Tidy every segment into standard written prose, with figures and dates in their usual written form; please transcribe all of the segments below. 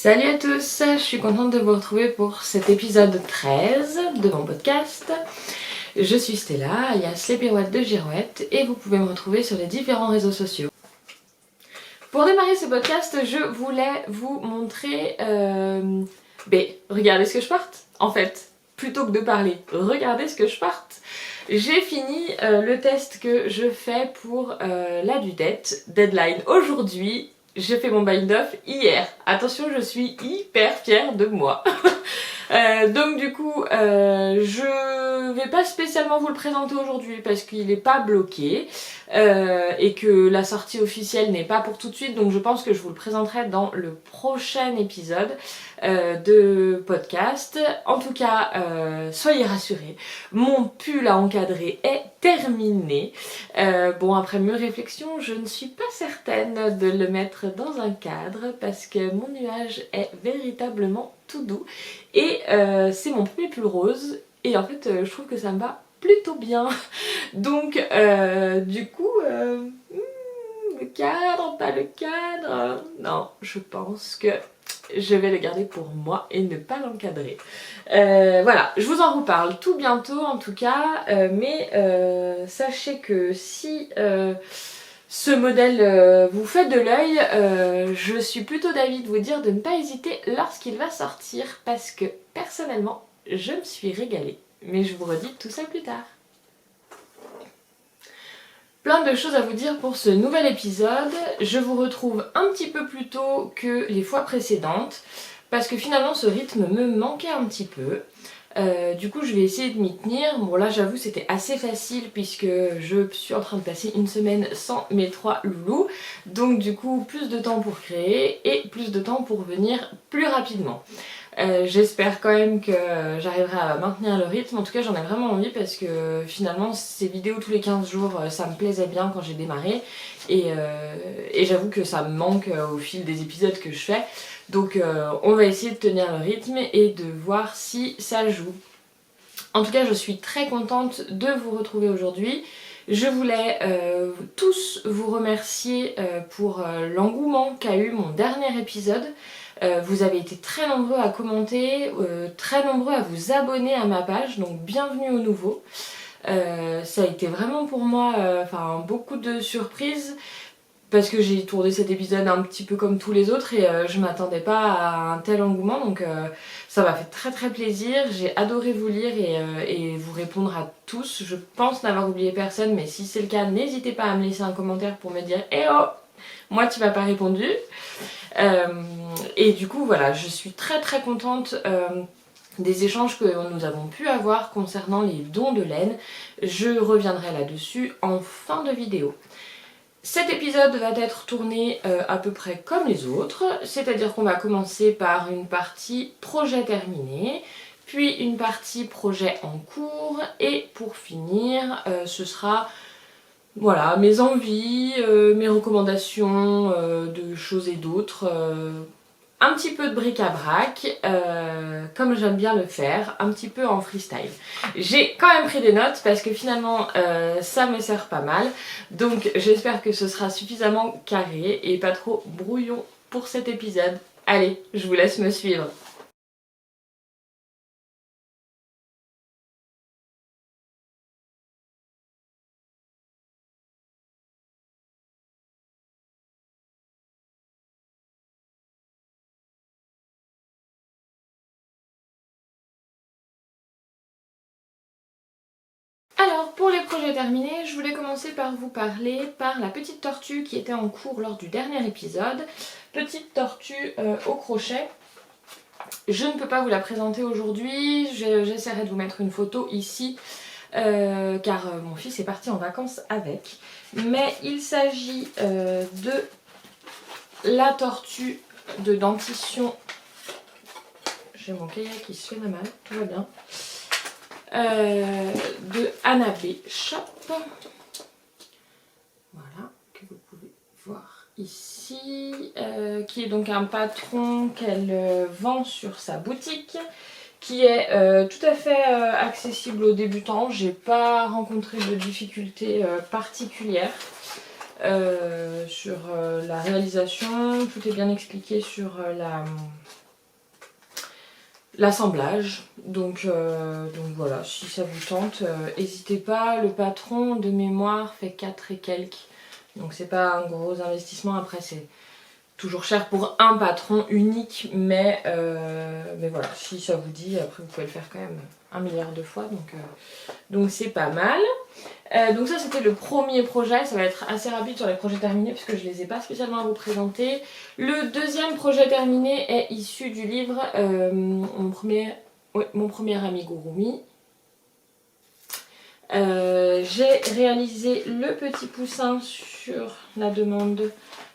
Salut à tous, je suis contente de vous retrouver pour cet épisode 13 de mon podcast. Je suis Stella, alias les Pirouettes de Girouette, et vous pouvez me retrouver sur les différents réseaux sociaux. Pour démarrer ce podcast, je voulais vous montrer... regardez ce que je porte, en fait. Plutôt que de parler, regardez ce que je porte. J'ai fini le test que je fais pour la due-date, deadline aujourd'hui. J'ai fait mon bind-off hier. Attention, je suis hyper fière de moi. Donc du coup, je vais pas spécialement vous le présenter aujourd'hui parce qu'il n'est pas bloqué et que la sortie officielle n'est pas pour tout de suite. Donc je pense que je vous le présenterai dans le prochain épisode de podcast. En tout cas, soyez rassurés, mon pull à encadrer est terminé. Bon, après mûre réflexion, je ne suis pas certaine de le mettre dans un cadre parce que mon nuage est véritablement tout doux et c'est mon premier pull rose et en fait je trouve que ça me va plutôt bien. Donc du coup le cadre, pas le cadre, non, je pense que je vais le garder pour moi et ne pas l'encadrer. Voilà, je vous en reparle tout bientôt en tout cas, mais sachez que si ce modèle vous fait de l'œil, je suis plutôt d'avis de vous dire de ne pas hésiter lorsqu'il va sortir parce que personnellement je me suis régalée. Mais je vous redis tout ça plus tard. Plein de choses à vous dire pour ce nouvel épisode. Je vous retrouve un petit peu plus tôt que les fois précédentes parce que finalement ce rythme me manquait un petit peu. Du coup je vais essayer de m'y tenir. Bon là j'avoue c'était assez facile puisque je suis en train de passer une semaine sans mes 3 loulous. Donc du coup plus de temps pour créer et plus de temps pour venir plus rapidement. J'espère quand même que j'arriverai à maintenir le rythme. En tout cas j'en ai vraiment envie parce que finalement ces vidéos tous les 15 jours ça me plaisait bien quand j'ai démarré. Et j'avoue que ça me manque au fil des épisodes que je fais. Donc on va essayer de tenir le rythme et de voir si ça joue. En tout cas je suis très contente de vous retrouver aujourd'hui. Je voulais tous vous remercier pour l'engouement qu'a eu mon dernier épisode. Vous avez été très nombreux à commenter, très nombreux à vous abonner à ma page, donc bienvenue aux nouveaux. Ça a été vraiment pour moi beaucoup de surprises parce que j'ai tourné cet épisode un petit peu comme tous les autres et je m'attendais pas à un tel engouement, donc ça m'a fait très très plaisir. J'ai adoré vous lire et vous répondre à tous. Je pense n'avoir oublié personne, mais si c'est le cas, n'hésitez pas à me laisser un commentaire pour me dire « Eh oh, moi tu m'as pas répondu !» Et du coup voilà, je suis très très contente des échanges que nous avons pu avoir concernant les dons de laine. Je reviendrai là-dessus en fin de vidéo. Cet épisode va être tourné à peu près comme les autres, c'est-à-dire qu'on va commencer par une partie projet terminé, puis une partie projet en cours, et pour finir, ce sera voilà, mes envies, mes recommandations de choses et d'autres, un petit peu de bric-à-brac, comme j'aime bien le faire, un petit peu en freestyle. J'ai quand même pris des notes parce que finalement ça me sert pas mal, donc j'espère que ce sera suffisamment carré et pas trop brouillon pour cet épisode. Allez, je vous laisse me suivre. Alors pour les projets terminés, je voulais commencer par vous parler par la petite tortue qui était en cours lors du dernier épisode. Petite tortue au crochet. Je ne peux pas vous la présenter aujourd'hui, j'essaierai de vous mettre une photo ici car mon fils est parti en vacances avec. Mais il s'agit de la tortue de dentition. J'ai mon kayak qui se fait mal, tout va bien. De Anna B Shop. Voilà, que vous pouvez voir ici. Qui est donc un patron qu'elle vend sur sa boutique. Qui est tout à fait accessible aux débutants. J'ai pas rencontré de difficultés particulières. sur la réalisation, tout est bien expliqué sur l'assemblage. Donc voilà, si ça vous tente, n'hésitez pas. Le patron de mémoire fait 4 et quelques. Donc c'est pas un gros investissement. Après c'est toujours cher pour un patron unique, mais voilà, si ça vous dit, après vous pouvez le faire quand même 1 milliard de fois, donc c'est pas mal. Donc ça c'était le premier projet, ça va être assez rapide sur les projets terminés puisque je les ai pas spécialement à vous présenter. Le deuxième projet terminé est issu du livre mon premier amigurumi. J'ai réalisé le petit poussin sur la demande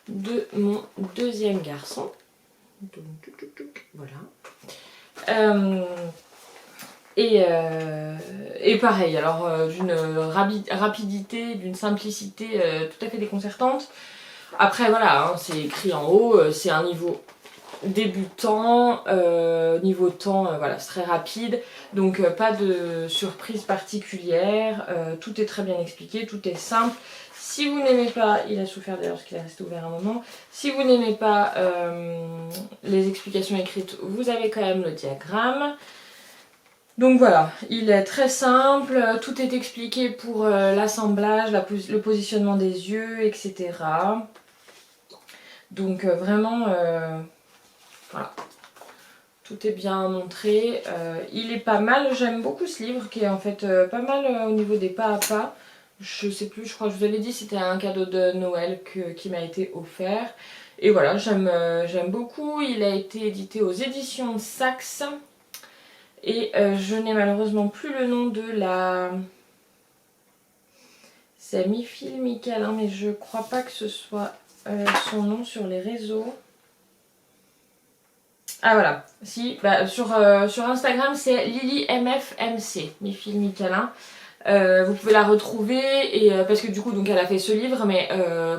de mon deuxième garçon. Voilà. Et pareil, alors d'une rapidité, d'une simplicité tout à fait déconcertante. Après voilà, hein, c'est écrit en haut, c'est un niveau débutant, niveau temps, voilà, c'est très rapide, donc pas de surprise particulière, tout est très bien expliqué, tout est simple. Si vous n'aimez pas, il a souffert d'ailleurs parce qu'il est resté ouvert un moment, si vous n'aimez pas les explications écrites, vous avez quand même le diagramme. Donc voilà, il est très simple, tout est expliqué pour l'assemblage, le positionnement des yeux, etc. Donc vraiment, voilà, tout est bien montré. Il est pas mal, j'aime beaucoup ce livre qui est en fait pas mal au niveau des pas à pas. Je sais plus, je crois que je vous avais dit, c'était un cadeau de Noël qui m'a été offert. Et voilà, j'aime beaucoup. Il a été édité aux éditions Saxe. Et je n'ai malheureusement plus le nom de la... C'est Mi-Fil Micalin, mais je crois pas que ce soit son nom sur les réseaux. Ah voilà, si, bah, sur Instagram c'est LilyMFMC, Mi-Fil Micalin. Vous pouvez la retrouver et parce que du coup donc elle a fait ce livre, mais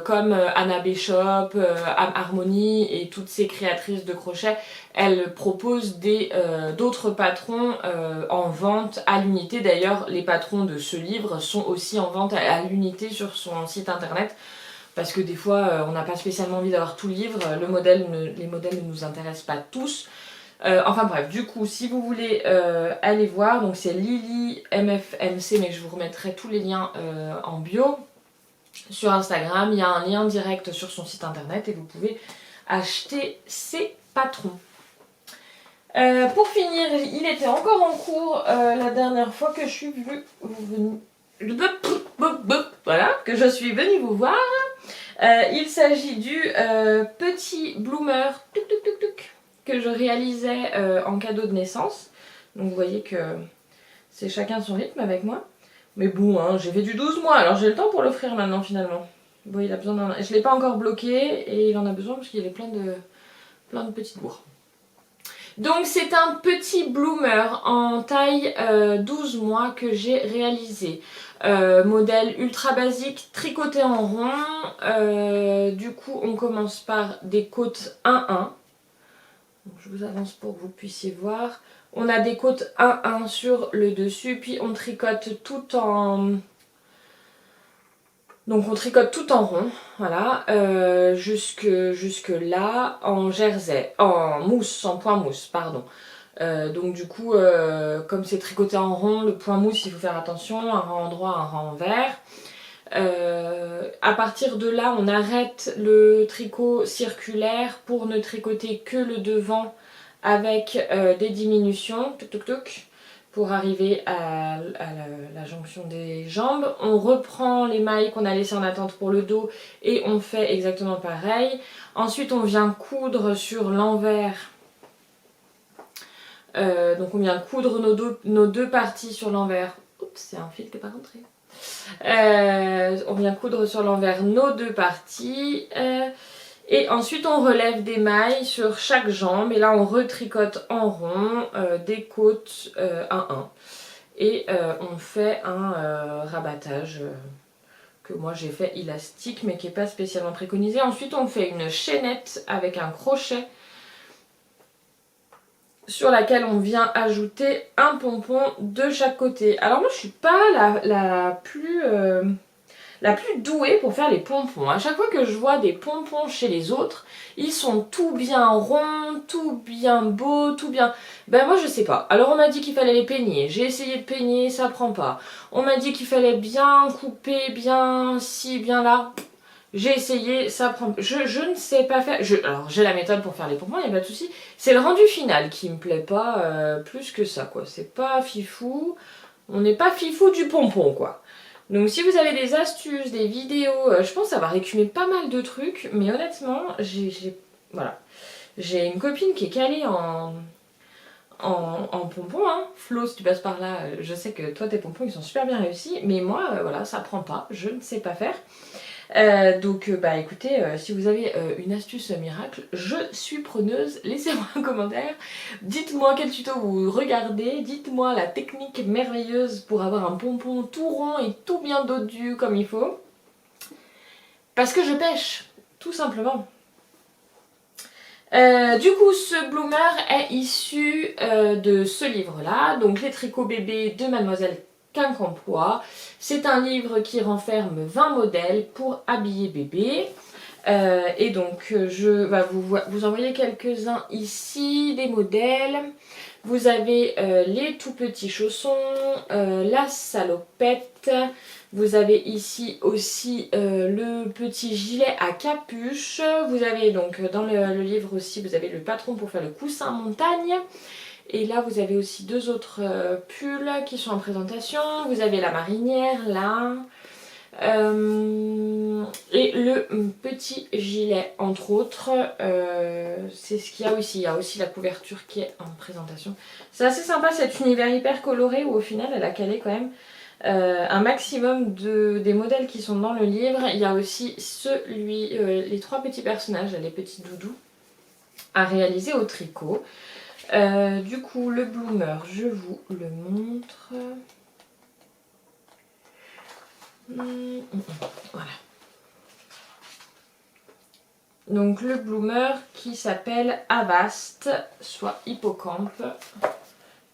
comme Anna Bishop, Harmonie et toutes ces créatrices de crochet, elle propose d'autres patrons en vente à l'unité. D'ailleurs les patrons de ce livre sont aussi en vente à l'unité sur son site internet, parce que des fois on n'a pas spécialement envie d'avoir tout le livre, les modèles ne nous intéressent pas tous. Enfin bref, du coup, si vous voulez aller voir, donc c'est Lily MFMC, mais je vous remettrai tous les liens en bio sur Instagram. Il y a un lien direct sur son site internet et vous pouvez acheter ses patrons. Pour finir, il était encore en cours la dernière fois que je suis venue. Voilà, que je suis venue vous voir. Il s'agit du petit bloomer que je réalisais en cadeau de naissance. Donc vous voyez que c'est chacun son rythme avec moi. Mais bon, hein, j'ai fait du 12 mois, alors j'ai le temps pour l'offrir maintenant finalement. Bon, il a besoin d'un... Je ne l'ai pas encore bloqué et il en a besoin parce qu'il est plein de petites bourres. Donc c'est un petit bloomer en taille 12 mois que j'ai réalisé. Modèle ultra basique, tricoté en rond. Du coup on commence par des côtes 1-1. Je vous avance pour que vous puissiez voir. On a des côtes 1-1 sur le dessus, puis on tricote tout en... Donc on tricote tout en rond, voilà, jusque là, en jersey, en mousse, en point mousse, pardon. Donc du coup, comme c'est tricoté en rond, le point mousse, il faut faire attention, un rang droit, un rang vert. À partir de là, on arrête le tricot circulaire pour ne tricoter que le devant avec des diminutions, pour arriver à la jonction des jambes. On reprend les mailles qu'on a laissées en attente pour le dos et on fait exactement pareil. Ensuite, on vient coudre sur l'envers. Donc on vient coudre nos deux parties sur l'envers. Oups, c'est un fil qui n'est pas rentré. On vient coudre sur l'envers nos deux parties et ensuite on relève des mailles sur chaque jambe et là on retricote en rond des côtes 1-1 et on fait un rabattage que moi j'ai fait élastique mais qui n'est pas spécialement préconisé. Ensuite on fait une chaînette avec un crochet sur laquelle on vient ajouter un pompon de chaque côté. Alors moi je suis pas la plus la plus douée pour faire les pompons. À chaque fois que je vois des pompons chez les autres, ils sont tout bien ronds, tout bien beaux, tout bien... Ben moi je sais pas. Alors on m'a dit qu'il fallait les peigner. J'ai essayé de peigner, ça prend pas. On m'a dit qu'il fallait bien couper, bien ci, bien là. J'ai essayé, ça prend... Je ne sais pas faire... Alors j'ai la méthode pour faire les pompons, il n'y a pas de souci. C'est le rendu final qui me plaît pas plus que ça, quoi. C'est pas fifou. On n'est pas fifou du pompon, quoi. Donc si vous avez des astuces, des vidéos, je pense avoir écumé pas mal de trucs, mais honnêtement, voilà. J'ai une copine qui est calée en pompons, hein. Flo, si tu passes par là, je sais que toi tes pompons ils sont super bien réussis, mais moi, voilà, ça prend pas, je ne sais pas faire. Donc bah écoutez, si vous avez une astuce miracle, je suis preneuse, laissez-moi un commentaire, dites-moi quel tuto vous regardez, dites-moi la technique merveilleuse pour avoir un pompon tout rond et tout bien dodu comme il faut, parce que je pêche, tout simplement. Du coup, ce bloomer est issu de ce livre-là, donc Les tricots bébés de Mademoiselle Quincampoix. C'est un livre qui renferme 20 modèles pour habiller bébé. Et donc, je vais vous envoyer quelques-uns ici, des modèles. Vous avez les tout petits chaussons, la salopette. Vous avez ici aussi le petit gilet à capuche. Vous avez donc dans le livre aussi, vous avez le patron pour faire le coussin montagne. Et là, vous avez aussi deux autres pulls qui sont en présentation. Vous avez la marinière là. Et le petit gilet entre autres, c'est ce qu'il y a aussi. Il y a aussi la couverture qui est en présentation. C'est assez sympa cet univers hyper coloré où au final elle a calé quand même un maximum des modèles qui sont dans le livre. Il y a aussi les trois petits personnages, les petits doudous à réaliser au tricot. Du coup le bloomer, je vous le montre. Voilà. Donc le bloomer qui s'appelle Avast, soit hippocampe.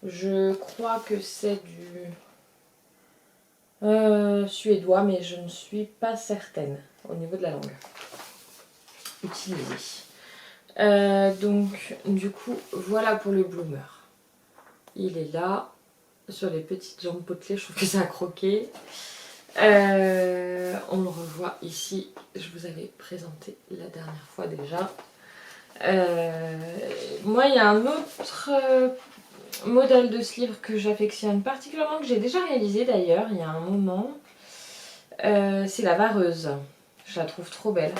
Je crois que c'est du suédois, mais je ne suis pas certaine au niveau de la langue utilisée. Donc du coup, voilà pour le bloomer. Il est là, sur les petites jambes potelées, je trouve que ça a croqué. On le revoit ici, je vous avais présenté la dernière fois déjà. Moi il y a un autre modèle de ce livre que j'affectionne particulièrement, que j'ai déjà réalisé d'ailleurs il y a un moment. C'est la vareuse, je la trouve trop belle.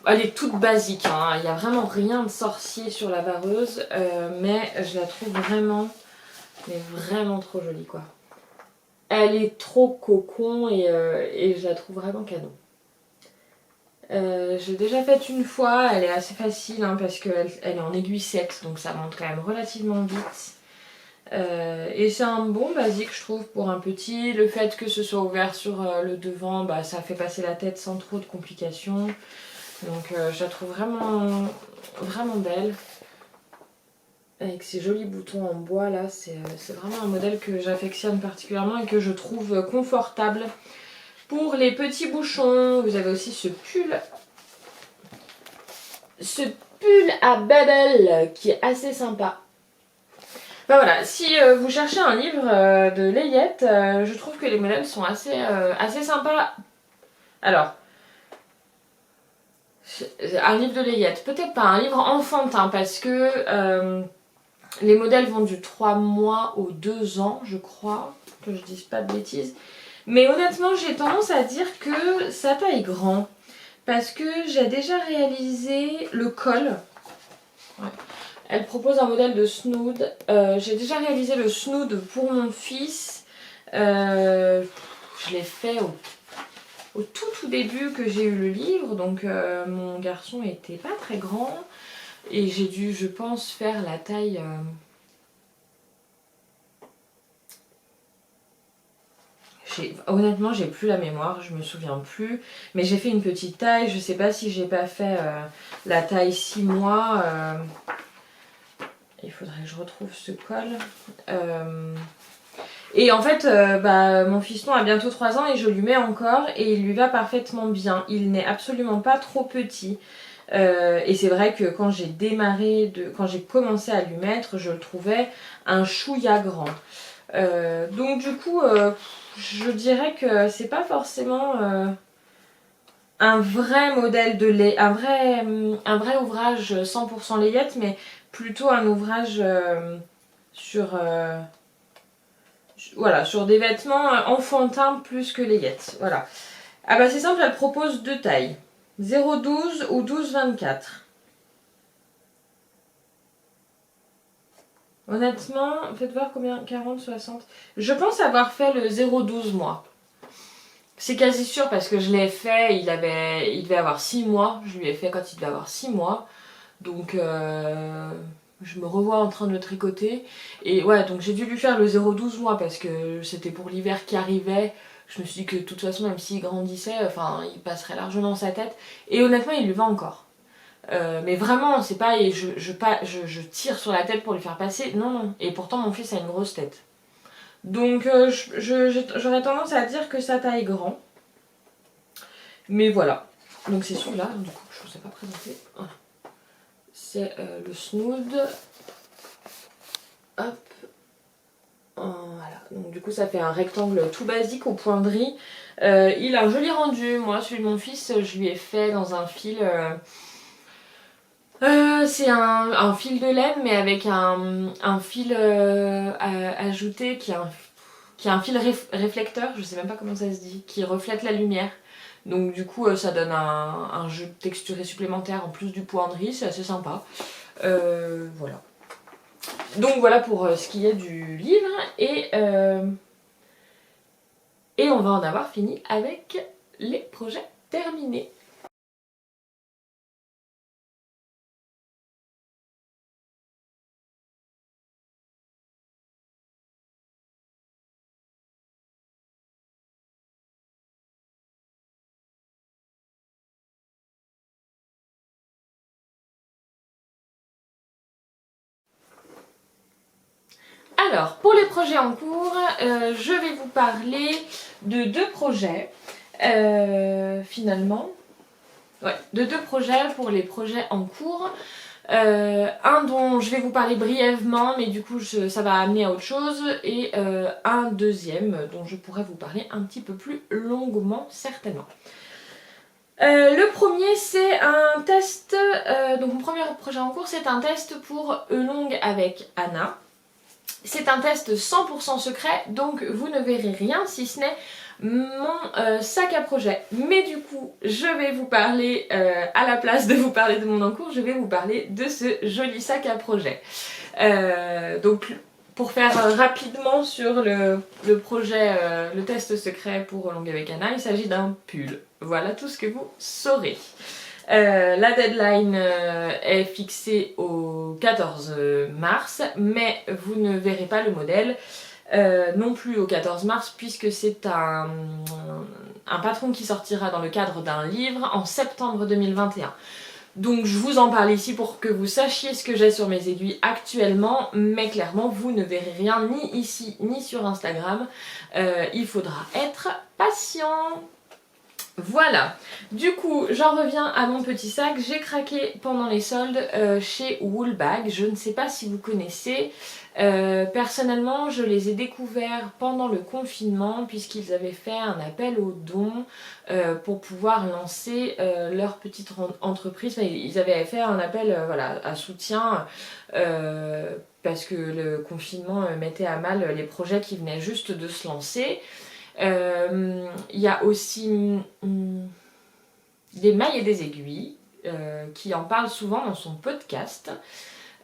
Elle est toute basique, hein. Il n'y a vraiment rien de sorcier sur la vareuse, mais je la trouve vraiment, mais vraiment trop jolie quoi. Elle est trop cocon et je la trouve vraiment canon. J'ai déjà faite une fois, elle est assez facile hein, parce qu'elle est en aiguille 7, donc ça monte quand même relativement vite. Et c'est un bon basique je trouve pour un petit. Le fait que ce soit ouvert sur le devant, bah, ça fait passer la tête sans trop de complications. Donc je la trouve vraiment, vraiment belle. Avec ces jolis boutons en bois là, c'est vraiment un modèle que j'affectionne particulièrement et que je trouve confortable. Pour les petits bouchons, vous avez aussi ce pull. Ce pull à bubble qui est assez sympa. Ben voilà, si vous cherchez un livre de layette, je trouve que les modèles sont assez sympas. Alors, un livre de layette, peut-être pas un livre enfantin parce que les modèles vont du 3 mois au 2 ans, je crois, que je dise pas de bêtises. Mais honnêtement, j'ai tendance à dire que sa taille grand. Parce que j'ai déjà réalisé le col. Ouais. Elle propose un modèle de snood. J'ai déjà réalisé le snood pour mon fils. Je l'ai fait au tout début que j'ai eu le livre. Donc mon garçon était pas très grand. Et j'ai dû, je pense, faire la taille... Honnêtement, j'ai plus la mémoire, je me souviens plus. Mais j'ai fait une petite taille, je sais pas si j'ai pas fait la taille 6 mois. Il faudrait que je retrouve ce col. Et en fait, mon fiston a bientôt 3 ans et je lui mets encore et il lui va parfaitement bien. Il n'est absolument pas trop petit. Et c'est vrai que quand quand j'ai commencé à lui mettre, je le trouvais un chouïa grand. Donc du coup, je dirais que c'est pas forcément un vrai modèle de lait, un vrai ouvrage 100% layette, mais plutôt un ouvrage sur, voilà, sur des vêtements enfantins plus que layette. Voilà. Ah bah c'est simple, elle propose deux tailles. 0,12 ou 12,24. Honnêtement, faites voir combien, 40, 60. Je pense avoir fait le 0,12 moi. C'est quasi sûr parce que je l'ai fait, il devait avoir 6 mois. Je lui ai fait quand il devait avoir 6 mois. Donc je me revois en train de le tricoter. Et ouais, donc j'ai dû lui faire le 0,12 mois parce que c'était pour l'hiver qui arrivait. Je me suis dit que de toute façon, même s'il grandissait, enfin, il passerait largement dans sa tête. Et honnêtement, il lui va encore. Mais vraiment, c'est pas, je tire sur la tête pour lui faire passer. Non, non. Et pourtant, mon fils a une grosse tête. Donc, j'aurais tendance à dire que sa taille grand. Mais voilà. Donc, c'est celui-là. Du coup, je ne vous ai pas présenté. Voilà. C'est le Snood. Hop. Voilà. Donc, du coup, ça fait un rectangle tout basique au point de riz. Il a un joli rendu. Moi, celui de mon fils, je lui ai fait dans un fil. C'est un fil de laine, mais avec un fil ajouté qui est un fil réflecteur, je sais même pas comment ça se dit, qui reflète la lumière. Donc du coup ça donne un jeu texturé supplémentaire en plus du poindris, c'est assez sympa. Voilà. Donc voilà pour ce qui est du livre et on va en avoir fini avec les projets terminés. Alors, pour les projets en cours, je vais vous parler de deux projets, finalement. Ouais, de deux projets pour les projets en cours. Un dont je vais vous parler brièvement, mais du coup ça va amener à autre chose. Et un deuxième dont je pourrais vous parler un petit peu plus longuement, certainement. Le premier, c'est un test. Donc, mon premier projet en cours, c'est un test pour E-Longue avec Anna. C'est un test 100% secret, donc vous ne verrez rien si ce n'est mon sac à projet. Mais du coup, je vais vous parler, à la place de vous parler de mon encours, je vais vous parler de ce joli sac à projet. Donc, pour faire rapidement sur le projet, le test secret pour Longue avec Anna, il s'agit d'un pull. Voilà tout ce que vous saurez. La deadline est fixée au 14 mars, mais vous ne verrez pas le modèle non plus au 14 mars, puisque c'est un patron qui sortira dans le cadre d'un livre en septembre 2021. Donc je vous en parle ici pour que vous sachiez ce que j'ai sur mes aiguilles actuellement, mais clairement vous ne verrez rien ni ici ni sur Instagram. Il faudra être patient. Voilà, du coup j'en reviens à mon petit sac. J'ai craqué pendant les soldes chez Woolbag. Je ne sais pas si vous connaissez. Personnellement je les ai découverts pendant le confinement puisqu'ils avaient fait un appel aux dons pour pouvoir lancer leur petite entreprise. Enfin, ils avaient fait un appel voilà, à soutien parce que le confinement mettait à mal les projets qui venaient juste de se lancer. Il y a aussi des mailles et des aiguilles qui en parle souvent dans son podcast.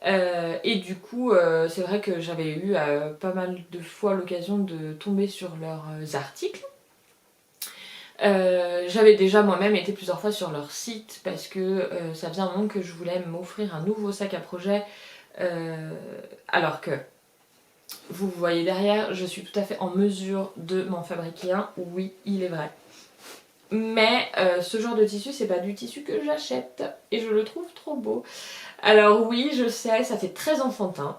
Et du coup, c'est vrai que j'avais eu pas mal de fois l'occasion de tomber sur leurs articles. J'avais déjà moi-même été plusieurs fois sur leur site parce que ça faisait un moment que je voulais m'offrir un nouveau sac à projet alors que vous voyez derrière, je suis tout à fait en mesure de m'en fabriquer un. Oui, il est vrai. Mais ce genre de tissu, c'est pas du tissu que j'achète. Et je le trouve trop beau. Alors oui, je sais, ça fait très enfantin.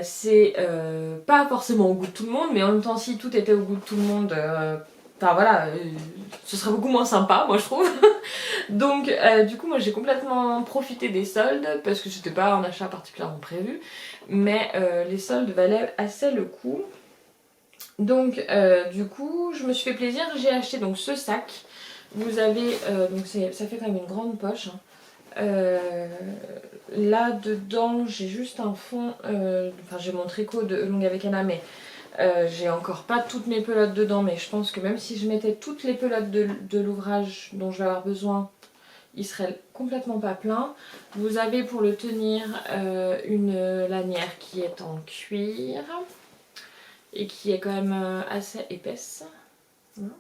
C'est pas forcément au goût de tout le monde, mais en même temps, si tout était au goût de tout le monde, enfin voilà, ce serait beaucoup moins sympa, moi je trouve. Donc du coup, moi j'ai complètement profité des soldes, parce que c'était pas un achat particulièrement prévu, mais les soldes valaient assez le coup. Donc du coup, je me suis fait plaisir, j'ai acheté donc ce sac. Vous avez, donc ça fait quand même une grande poche, hein. Là dedans j'ai juste un fond, enfin j'ai mon tricot de longue avec Anna, mais j'ai encore pas toutes mes pelotes dedans, mais je pense que même si je mettais toutes les pelotes de l'ouvrage dont je vais avoir besoin, il serait complètement pas plein. Vous avez pour le tenir une lanière qui est en cuir et qui est quand même assez épaisse. Voilà.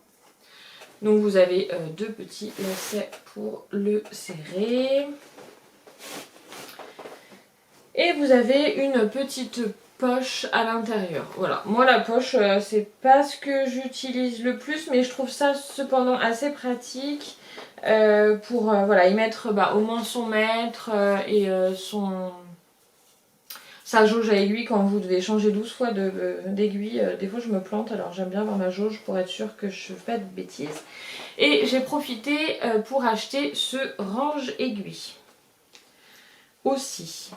Donc vous avez deux petits lacets pour le serrer. Et vous avez une petite poche à l'intérieur. Voilà, moi la poche c'est pas ce que j'utilise le plus, mais je trouve ça cependant assez pratique pour voilà, y mettre au moins son mètre et sa jauge à aiguille quand vous devez changer 12 fois d'aiguille. Des fois je me plante, alors j'aime bien avoir ma jauge pour être sûre que je fais pas de bêtises. Et j'ai profité pour acheter ce range aiguille aussi.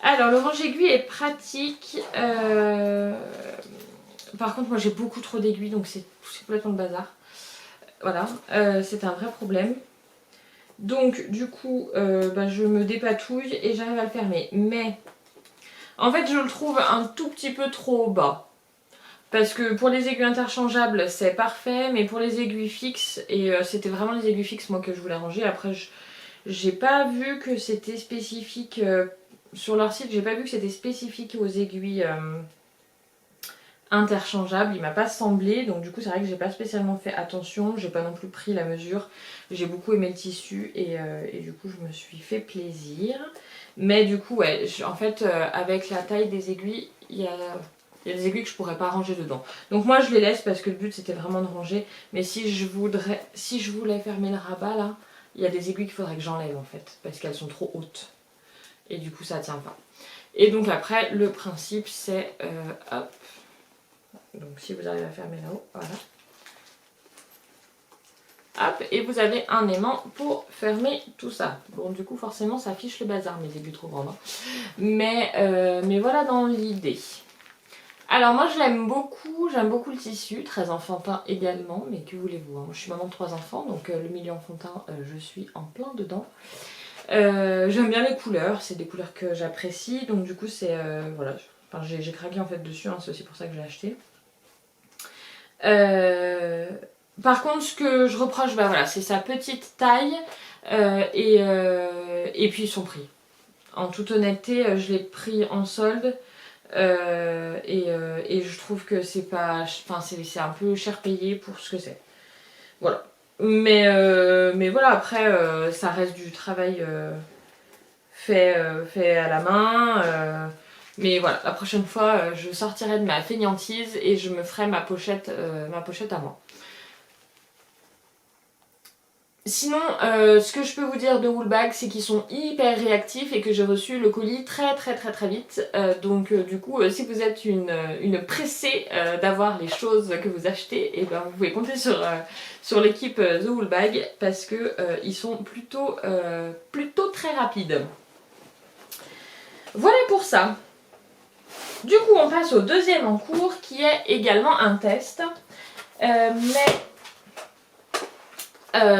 Alors le range aiguille est pratique. Par contre moi j'ai beaucoup trop d'aiguilles, donc c'est complètement le bazar. Voilà, c'est un vrai problème. Donc du coup je me dépatouille et j'arrive à le fermer. Mais en fait je le trouve un tout petit peu trop bas. Parce que pour les aiguilles interchangeables c'est parfait, mais pour les aiguilles fixes, et c'était vraiment les aiguilles fixes moi que je voulais ranger. Après j'ai pas vu que c'était spécifique sur leur site, j'ai pas vu que c'était spécifique aux aiguilles interchangeables, il m'a pas semblé, donc du coup c'est vrai que j'ai pas spécialement fait attention, j'ai pas non plus pris la mesure, j'ai beaucoup aimé le tissu et du coup je me suis fait plaisir. Mais du coup ouais, en fait avec la taille des aiguilles, il y a des aiguilles que je pourrais pas ranger dedans. Donc moi je les laisse parce que le but c'était vraiment de ranger, mais si je voulais fermer le rabat là, il y a des aiguilles qu'il faudrait que j'enlève en fait, parce qu'elles sont trop hautes. Et du coup ça tient pas. Et donc après le principe c'est hop, donc si vous arrivez à fermer là-haut, voilà. Hop, et vous avez un aimant pour fermer tout ça. Bon du coup forcément ça affiche le bazar, mes aiguilles trop grandes, hein. Mais voilà dans l'idée. Alors moi je l'aime beaucoup, j'aime beaucoup le tissu, très enfantin également, mais que voulez-vous, hein. Moi, je suis maman de 3 enfants, donc le milieu enfantin je suis en plein dedans. J'aime bien les couleurs, c'est des couleurs que j'apprécie, donc du coup c'est voilà, enfin, j'ai craqué en fait dessus, hein, c'est aussi pour ça que je l'ai acheté. Par contre ce que je reproche, voilà, c'est sa petite taille et puis son prix. En toute honnêteté, je l'ai pris en solde et je trouve que c'est pas, enfin c'est un peu cher payé pour ce que c'est. Voilà. Mais voilà, après ça reste du travail fait à la main. Mais voilà, la prochaine fois, je sortirai de ma fainéantise et je me ferai ma pochette à moi. Sinon, ce que je peux vous dire de Woolbag, c'est qu'ils sont hyper réactifs et que j'ai reçu le colis très vite. Donc du coup, si vous êtes une pressée d'avoir les choses que vous achetez, et ben vous pouvez compter sur l'équipe The Woolbag parce que ils sont plutôt très rapides. Voilà pour ça. Du coup, on passe au deuxième en cours qui est également un test. Mais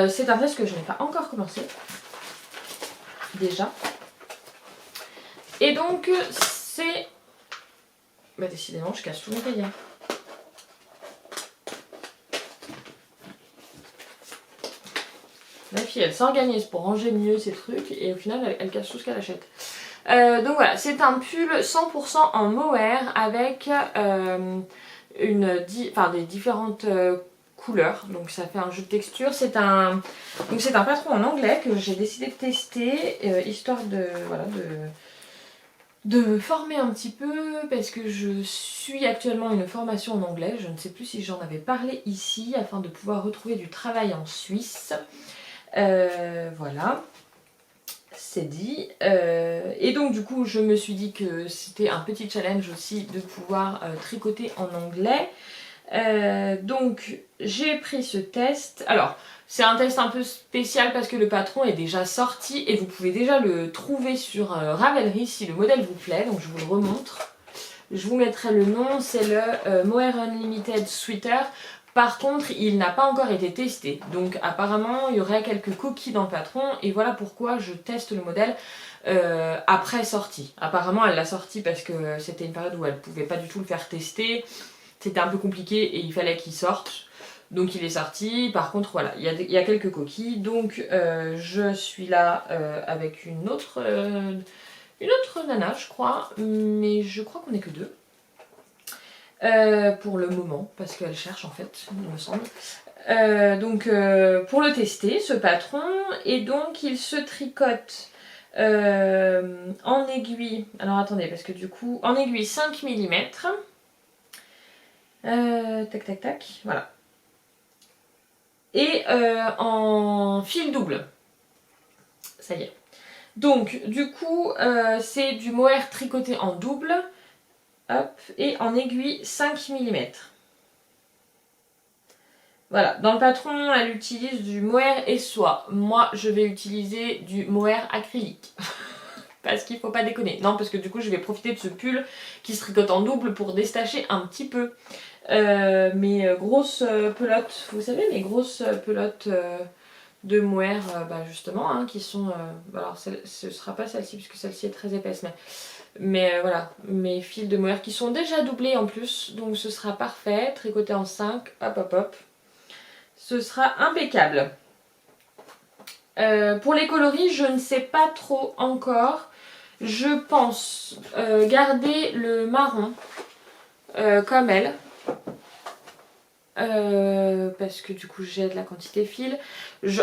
c'est un test que je n'ai pas encore commencé. Déjà. Et donc, c'est... Bah décidément, je casse tous mes rayons. Ma fille, elle s'organise pour ranger mieux ses trucs et au final, elle casse tout ce qu'elle achète. Donc voilà, c'est un pull 100% en mohair avec des différentes couleurs. Donc ça fait un jeu de texture. C'est un patron en anglais que j'ai décidé de tester, histoire de de me former un petit peu parce que je suis actuellement une formation en anglais. Je ne sais plus si j'en avais parlé ici afin de pouvoir retrouver du travail en Suisse. Voilà, c'est dit. Et donc du coup je me suis dit que c'était un petit challenge aussi de pouvoir tricoter en anglais. Donc j'ai pris ce test. Alors c'est un test un peu spécial parce que le patron est déjà sorti et vous pouvez déjà le trouver sur Ravelry si le modèle vous plaît. Donc je vous le remontre. Je vous mettrai le nom, c'est le Mohair Unlimited Sweater. Par contre, il n'a pas encore été testé. Donc apparemment, il y aurait quelques coquilles dans le patron. Et voilà pourquoi je teste le modèle après sortie. Apparemment, elle l'a sorti parce que c'était une période où elle ne pouvait pas du tout le faire tester. C'était un peu compliqué et il fallait qu'il sorte. Donc il est sorti. Par contre, voilà, il y a quelques coquilles. Donc je suis là avec une autre nana, je crois. Mais je crois qu'on n'est que deux. Pour le moment, parce qu'elle cherche en fait, il me semble. Donc pour le tester, ce patron, et donc il se tricote en aiguille, alors attendez, parce que du coup, en aiguille 5 mm, tac tac tac, voilà, et en fil double, ça y est. Donc du coup, c'est du mohair tricoté en double, hop, et en aiguille 5 mm. Voilà, dans le patron, elle utilise du mohair et soie. Moi, je vais utiliser du mohair acrylique. Parce qu'il faut pas déconner. Non, parce que du coup, je vais profiter de ce pull qui se tricote en double pour déstacher un petit peu mes grosses pelotes. Vous savez, mes grosses pelotes de mohair, bah, justement, hein, qui sont... alors, ce sera pas celle-ci, puisque celle-ci est très épaisse, mais voilà, mes fils de mohair qui sont déjà doublés en plus. Donc, ce sera parfait. Tricoté en 5, hop, hop, hop. Ce sera impeccable. Pour les coloris, je ne sais pas trop encore. Je pense garder le marron comme elle. Parce que du coup j'ai de la quantité fil.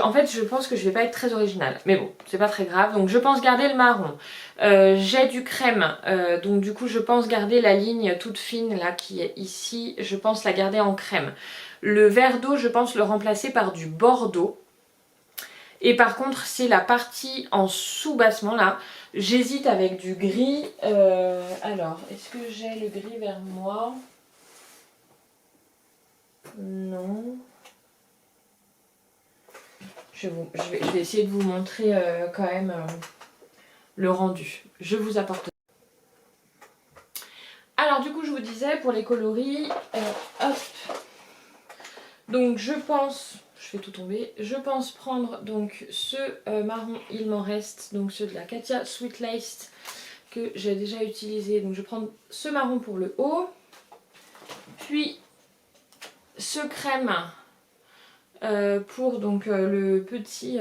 En fait je pense que je vais pas être très originale. Mais bon, c'est pas très grave. Donc je pense garder le marron. J'ai du crème. Donc du coup je pense garder la ligne toute fine là qui est ici. Je pense la garder en crème. Le vert d'eau, je pense le remplacer par du bordeaux. Et par contre, c'est la partie en sous-bassement là. J'hésite avec du gris. Alors, est-ce que j'ai le gris vers moi? Non. Je vais essayer de vous montrer quand même le rendu. Je vous apporte. Alors du coup, je vous disais, pour les coloris, hop. Donc je pense... Je fais tout tomber. Je pense prendre donc ce marron, il m'en reste, donc ceux de la Katia Sweet Laced que j'ai déjà utilisé. Donc je vais prendre ce marron pour le haut, puis ce crème pour donc le petit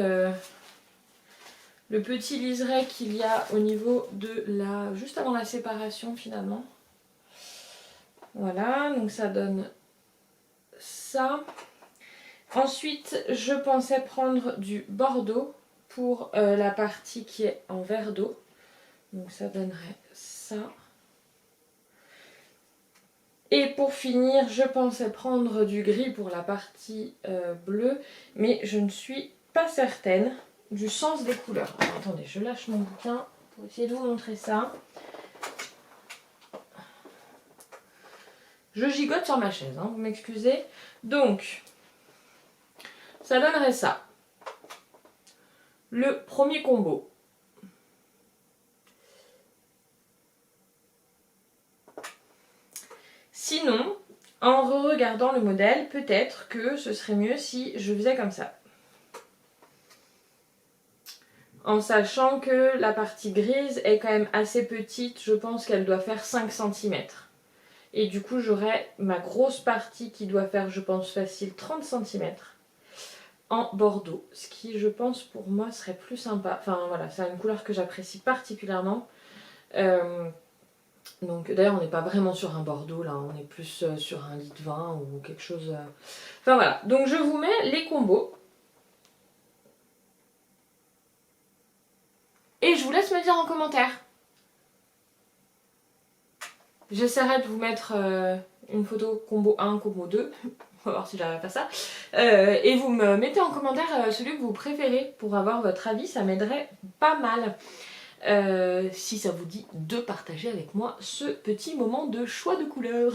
liseré qu'il y a au niveau de la... juste avant la séparation finalement. Voilà, donc ça donne ça. Ensuite, je pensais prendre du bordeaux pour la partie qui est en verre d'eau. Donc ça donnerait ça. Et pour finir, je pensais prendre du gris pour la partie bleue. Mais je ne suis pas certaine du sens des couleurs. Alors, attendez, je lâche mon bouquin pour essayer de vous montrer ça. Je gigote sur ma chaise, hein, vous m'excusez. Donc... ça donnerait ça. Le premier combo. Sinon, en regardant le modèle, peut-être que ce serait mieux si je faisais comme ça. En sachant que la partie grise est quand même assez petite, je pense qu'elle doit faire 5 cm. Et du coup, j'aurai ma grosse partie qui doit faire, je pense, facile 30 cm. En bordeaux, ce qui je pense pour moi serait plus sympa. Enfin voilà, c'est une couleur que j'apprécie particulièrement. Donc d'ailleurs on n'est pas vraiment sur un bordeaux là, on est plus sur un lit de vin ou quelque chose. Enfin voilà, donc je vous mets les combos. Et je vous laisse me dire en commentaire. J'essaierai de vous mettre une photo combo 1, combo 2. On va voir si j'arrive à faire ça. Et vous me mettez en commentaire celui que vous préférez pour avoir votre avis, ça m'aiderait pas mal. Si ça vous dit de partager avec moi ce petit moment de choix de couleurs.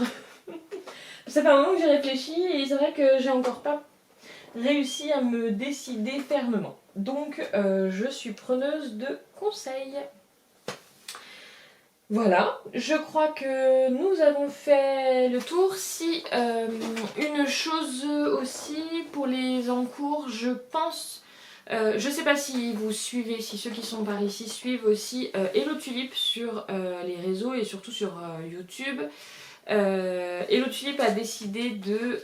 Ça fait un moment que j'ai réfléchi et c'est vrai que j'ai encore pas réussi à me décider fermement. Donc je suis preneuse de conseils. Voilà, je crois que nous avons fait le tour. Si une chose aussi pour les encours, je pense, je sais pas si vous suivez, si ceux qui sont par ici suivent aussi Hello Tulip sur les réseaux et surtout sur YouTube. Hello Tulip a décidé de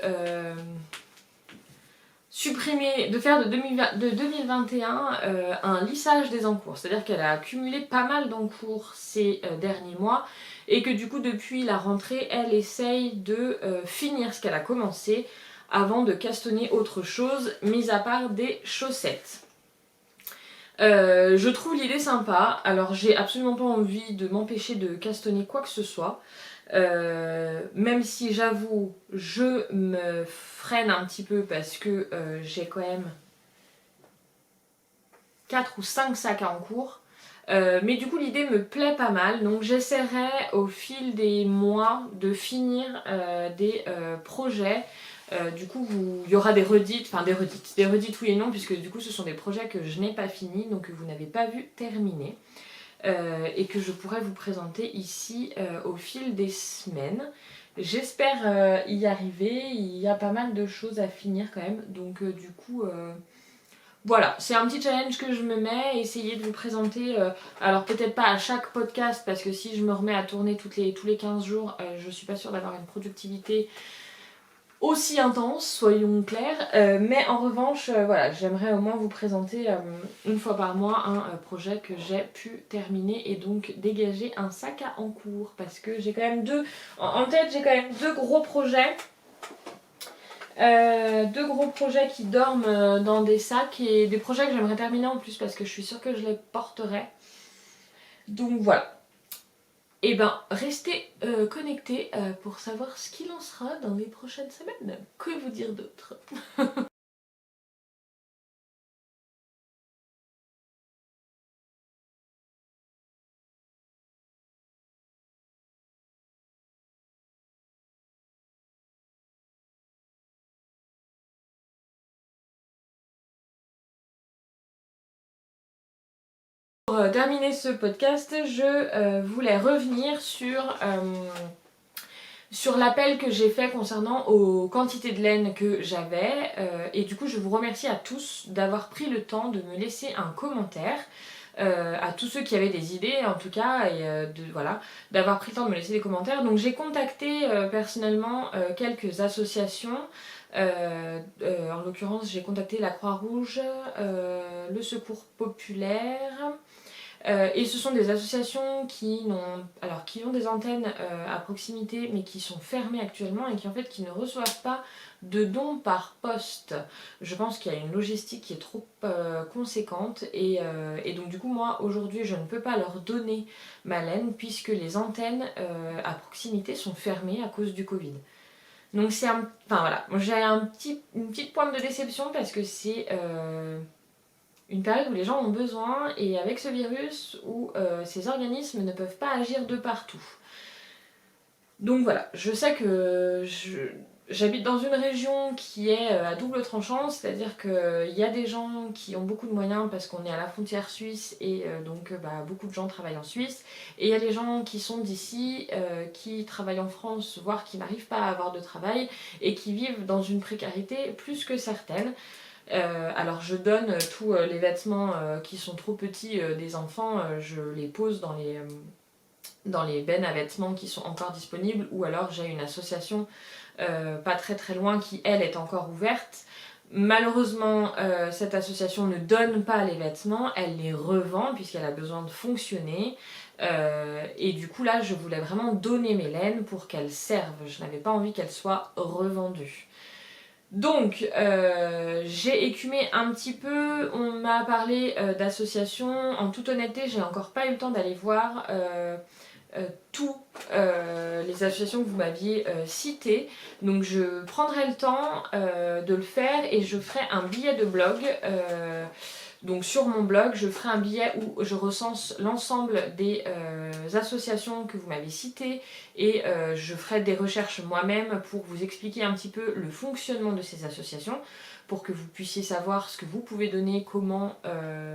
supprimer, de faire de 2021 un lissage des encours. C'est-à-dire qu'elle a accumulé pas mal d'encours ces derniers mois et que du coup depuis la rentrée, elle essaye de finir ce qu'elle a commencé avant de castonner autre chose, mis à part des chaussettes. Je trouve l'idée sympa, alors j'ai absolument pas envie de m'empêcher de castonner quoi que ce soit. Même si j'avoue, je me freine un petit peu parce que j'ai quand même 4 ou 5 sacs en cours. Mais du coup l'idée me plaît pas mal, donc j'essaierai au fil des mois de finir des projets. Du coup il y aura des redites oui et non, puisque du coup ce sont des projets que je n'ai pas finis, donc que vous n'avez pas vu terminer. Et que je pourrais vous présenter ici au fil des semaines. J'espère y arriver, il y a pas mal de choses à finir quand même, donc du coup voilà, c'est un petit challenge que je me mets, essayer de vous présenter, alors peut-être pas à chaque podcast parce que si je me remets à tourner tous les 15 jours, je suis pas sûre d'avoir une productivité aussi intense, soyons clairs, mais en revanche, voilà, j'aimerais au moins vous présenter une fois par mois un projet que j'ai pu terminer et donc dégager un sac à en cours parce que j'ai quand même en tête, j'ai quand même deux gros projets. Deux gros projets qui dorment dans des sacs et des projets que j'aimerais terminer en plus parce que je suis sûre que je les porterai. Donc voilà. Et ben, restez connectés pour savoir ce qu'il en sera dans les prochaines semaines. Que vous dire d'autre? Pour terminer ce podcast, je voulais revenir sur l'appel que j'ai fait concernant aux quantités de laine que j'avais. Et du coup, je vous remercie à tous d'avoir pris le temps de me laisser un commentaire. À tous ceux qui avaient des idées en tout cas, et voilà, d'avoir pris le temps de me laisser des commentaires. Donc j'ai contacté personnellement quelques associations. En l'occurrence, j'ai contacté la Croix-Rouge, le Secours Populaire. Et ce sont des associations qui ont des antennes à proximité mais qui sont fermées actuellement et qui en fait qui ne reçoivent pas de dons par poste. Je pense qu'il y a une logistique qui est trop conséquente et donc du coup moi aujourd'hui je ne peux pas leur donner ma laine puisque les antennes à proximité sont fermées à cause du Covid. Donc c'est enfin voilà, j'ai une petite pointe de déception parce que c'est une période où les gens ont besoin et avec ce virus où ces organismes ne peuvent pas agir de partout. Donc voilà, je sais que j'habite dans une région qui est à double tranchant, c'est-à-dire qu'il y a des gens qui ont beaucoup de moyens parce qu'on est à la frontière suisse et donc beaucoup de gens travaillent en Suisse. Et il y a des gens qui sont d'ici, qui travaillent en France, voire qui n'arrivent pas à avoir de travail et qui vivent dans une précarité plus que certaine. Alors je donne tous les vêtements qui sont trop petits des enfants, je les pose dans les bennes à vêtements qui sont encore disponibles, ou alors j'ai une association pas très très loin qui elle est encore ouverte. Malheureusement cette association ne donne pas les vêtements, elle les revend puisqu'elle a besoin de fonctionner. Et du coup là je voulais vraiment donner mes laines pour qu'elles servent, je n'avais pas envie qu'elles soient revendues. Donc, j'ai écumé un petit peu, on m'a parlé d'associations. En toute honnêteté, j'ai encore pas eu le temps d'aller voir tous les associations que vous m'aviez citées. Donc je prendrai le temps de le faire et je ferai un billet de blog. Donc sur mon blog, je ferai un billet où je recense l'ensemble des associations que vous m'avez citées et je ferai des recherches moi-même pour vous expliquer un petit peu le fonctionnement de ces associations pour que vous puissiez savoir ce que vous pouvez donner, comment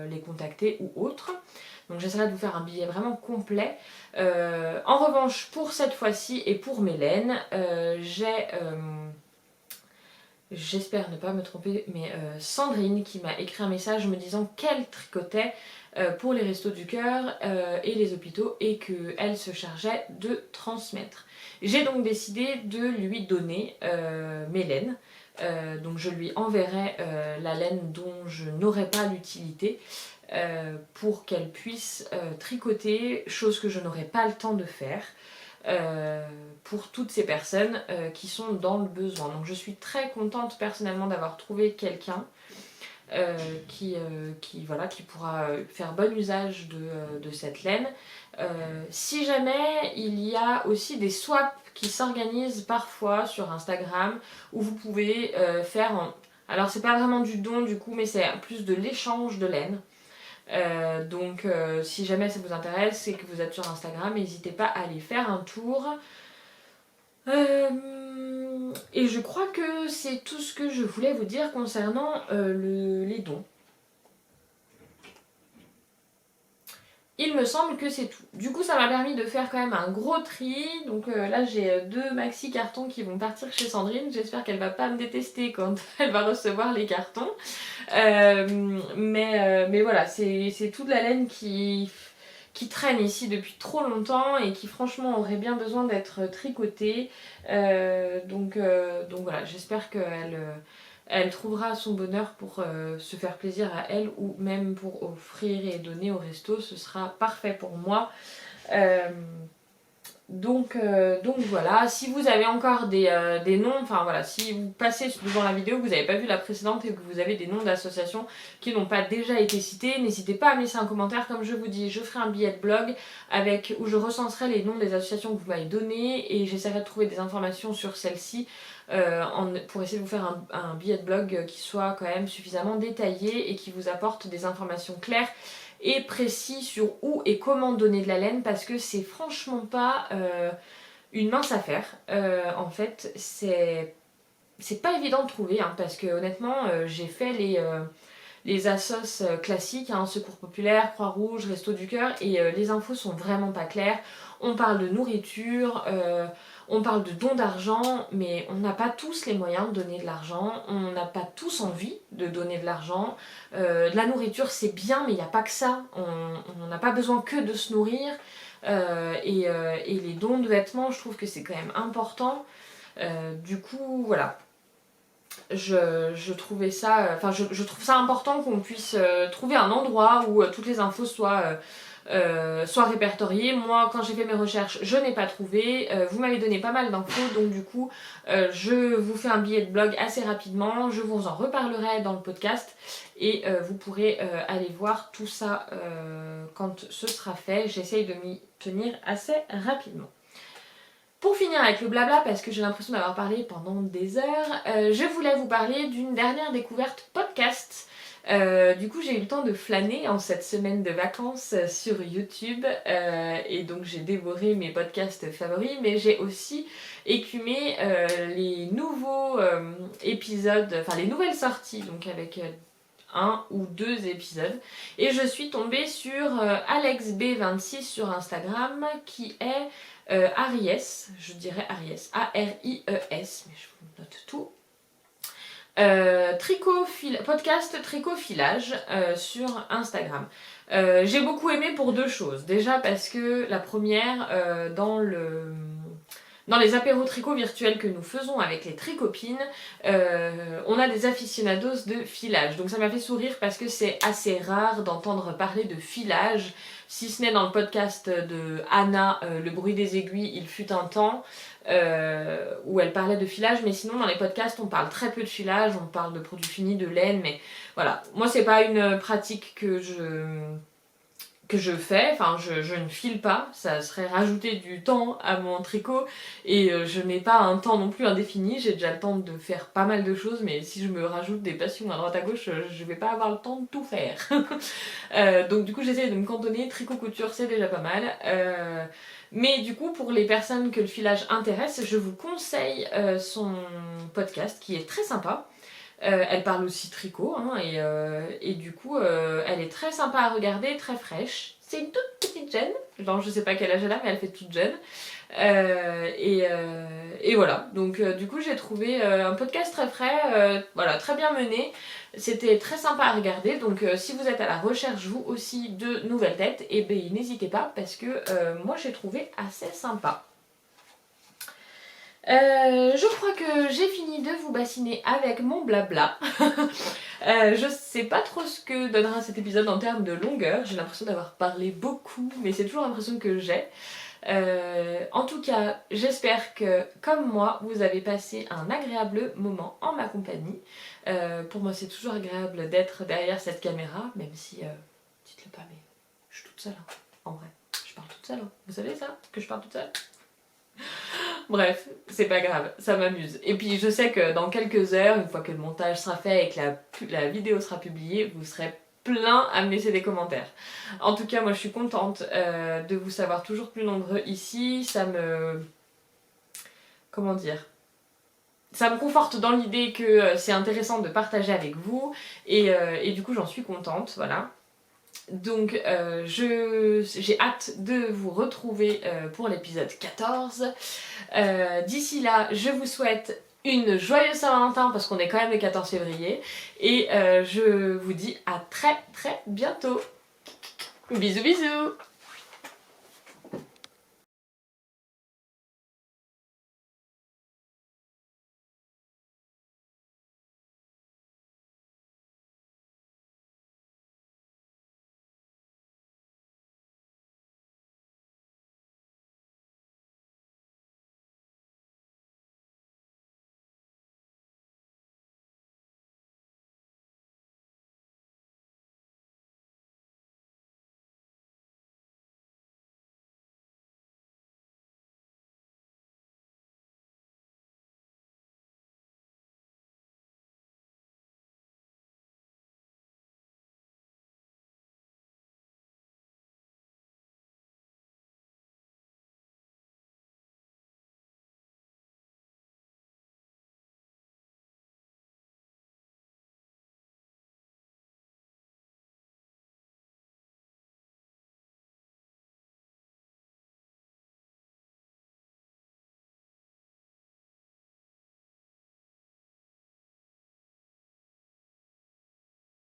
les contacter ou autre. Donc j'essaierai de vous faire un billet vraiment complet. En revanche, pour cette fois-ci et pour Mélène, j'espère ne pas me tromper, mais Sandrine qui m'a écrit un message me disant qu'elle tricotait pour les Restos du Cœur et les hôpitaux et qu'elle se chargeait de transmettre. J'ai donc décidé de lui donner mes laines. Donc je lui enverrai la laine dont je n'aurai pas l'utilité pour qu'elle puisse tricoter, chose que je n'aurai pas le temps de faire. Pour toutes ces personnes qui sont dans le besoin. Donc je suis très contente personnellement d'avoir trouvé quelqu'un qui pourra faire bon usage de cette laine. Si jamais il y a aussi des swaps qui s'organisent parfois sur Instagram où vous pouvez alors c'est pas vraiment du don du coup, mais c'est plus de l'échange de laine. Donc si jamais ça vous intéresse et que vous êtes sur Instagram, n'hésitez pas à aller faire un tour. Et je crois que c'est tout ce que je voulais vous dire concernant les dons. Il me semble que c'est tout. Du coup, ça m'a permis de faire quand même un gros tri. Donc là, j'ai 2 maxi cartons qui vont partir chez Sandrine. J'espère qu'elle va pas me détester quand elle va recevoir les cartons. Mais voilà, c'est toute la laine qui traîne ici depuis trop longtemps et qui franchement aurait bien besoin d'être tricotée. Donc voilà, j'espère qu'elle trouvera son bonheur pour se faire plaisir à elle ou même pour offrir et donner au resto. Ce sera parfait pour moi. Donc voilà, si vous avez encore des noms, enfin voilà, si vous passez devant la vidéo, que vous n'avez pas vu la précédente et que vous avez des noms d'associations qui n'ont pas déjà été cités, n'hésitez pas à me laisser un commentaire. Comme je vous dis, je ferai un billet de blog où je recenserai les noms des associations que vous m'avez données et j'essaierai de trouver des informations sur celles-ci pour essayer de vous faire un billet de blog qui soit quand même suffisamment détaillé et qui vous apporte des informations claires et précis sur où et comment donner de la laine, parce que c'est franchement pas une mince affaire. En fait, c'est pas évident de trouver, hein, parce que honnêtement, j'ai fait les assos classiques, hein, Secours Populaire, Croix-Rouge, Resto du Cœur, et les infos sont vraiment pas claires. On parle de nourriture, on parle de dons d'argent, mais on n'a pas tous les moyens de donner de l'argent, on n'a pas tous envie de donner de l'argent. De la nourriture c'est bien, mais il n'y a pas que ça, on n'a pas besoin que de se nourrir. Et les dons de vêtements, je trouve que c'est quand même important. Du coup, voilà. Je trouvais ça, je trouve ça important qu'on puisse trouver un endroit où toutes les infos soient répertoriées. Moi, quand j'ai fait mes recherches, je n'ai pas trouvé. Vous m'avez donné pas mal d'infos, donc du coup, je vous fais un billet de blog assez rapidement. Je vous en reparlerai dans le podcast et vous pourrez aller voir tout ça quand ce sera fait. J'essaye de m'y tenir assez rapidement. Pour finir avec le blabla, parce que j'ai l'impression d'avoir parlé pendant des heures, je voulais vous parler d'une dernière découverte podcast. Du coup, j'ai eu le temps de flâner en cette semaine de vacances sur YouTube et donc j'ai dévoré mes podcasts favoris, mais j'ai aussi écumé les nouveaux épisodes, enfin les nouvelles sorties, donc avec 1 ou 2 épisodes, et je suis tombée sur AlexB26 sur Instagram qui est Aries, je dirais Aries, A-R-I-E-S, mais je vous note tout. Podcast tricot filage sur Instagram. J'ai beaucoup aimé pour 2 choses. Déjà parce que la première, dans les apéros tricot virtuels que nous faisons avec les tricopines, on a des aficionados de filage. Donc ça m'a fait sourire parce que c'est assez rare d'entendre parler de filage, si ce n'est dans le podcast de Anna, Le bruit des aiguilles, il fut un temps, où elle parlait de filage, mais sinon dans les podcasts on parle très peu de filage, on parle de produits finis, de laine, mais voilà. Moi c'est pas une pratique que que je fais, enfin je ne file pas, ça serait rajouter du temps à mon tricot et je n'ai pas un temps non plus indéfini, j'ai déjà le temps de faire pas mal de choses, mais si je me rajoute des passions à droite à gauche, je vais pas avoir le temps de tout faire. Donc du coup j'essaie de me cantonner, tricot couture c'est déjà pas mal. Mais du coup pour les personnes que le filage intéresse, je vous conseille son podcast qui est très sympa. Elle parle aussi tricot hein, et du coup elle est très sympa à regarder, très fraîche. C'est une toute petite jeune, genre je sais pas quel âge elle a mais elle fait toute jeune. Et voilà, donc du coup j'ai trouvé un podcast très frais, voilà, très bien mené. C'était très sympa à regarder, donc si vous êtes à la recherche vous aussi de nouvelles têtes, et ben n'hésitez pas parce que moi j'ai trouvé assez sympa. Je crois que j'ai fini de vous bassiner avec mon blabla. Je sais pas trop ce que donnera cet épisode en termes de longueur. J'ai l'impression d'avoir parlé beaucoup, mais c'est toujours l'impression que j'ai. En tout cas, j'espère que, comme moi, vous avez passé un agréable moment en ma compagnie. Pour moi, c'est toujours agréable d'être derrière cette caméra, même si, dites-le pas, mais je suis toute seule, hein, en vrai. Je parle toute seule, hein. Vous savez ça, que je parle toute seule? Bref, c'est pas grave, ça m'amuse. Et puis je sais que dans quelques heures, une fois que le montage sera fait et que la vidéo sera publiée, vous serez plein à me laisser des commentaires. En tout cas, moi je suis contente de vous savoir toujours plus nombreux ici. Ça me... Comment dire ? Ça me conforte dans l'idée que c'est intéressant de partager avec vous. Et du coup, j'en suis contente, voilà. Donc j'ai hâte de vous retrouver pour l'épisode 14. D'ici là, je vous souhaite une joyeuse Saint-Valentin parce qu'on est quand même le 14 février. Et je vous dis à très très bientôt. Bisous bisous.